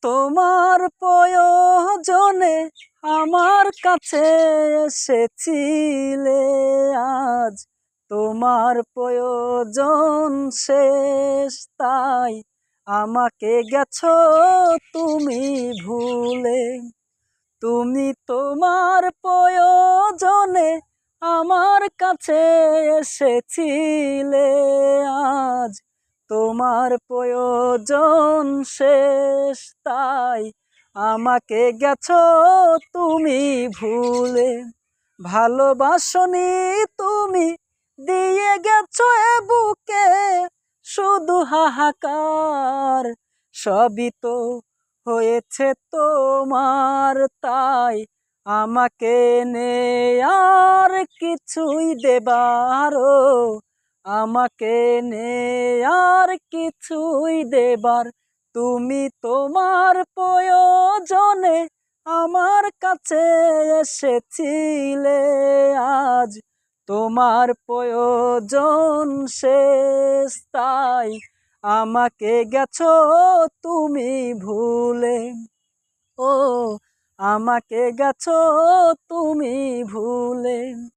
তোমার প্রয়োজনে আমার কাছে এসেছিলে, আজ তোমার প্রয়োজন শেষ, তাই আমাকে গেছো তুমি ভুলে। তুমি তোমার প্রয়োজনে আমার কাছে এসেছিলে, আজ তোমার প্রয়োজন শেষ, তাই আমাকে গেছো তুমি ভুলে। ভালোবাসনি তুমি, দিয়ে গেছো এ বুকে শুধু হাহাকার। সবই তো হয়েছে তোমার, তাই আমাকে নেই আর কিছুই দেবার, আমাকে নেই আর কিছুই দেবার। তুমি তোমার প্রয়োজনে আমার কাছে এসেছিলে, আজ তোমার প্রয়োজন শেষ, তাই আমাকে গেছো তুমি ভুলে। ও আমাকে গেছো তুমি ভুলে।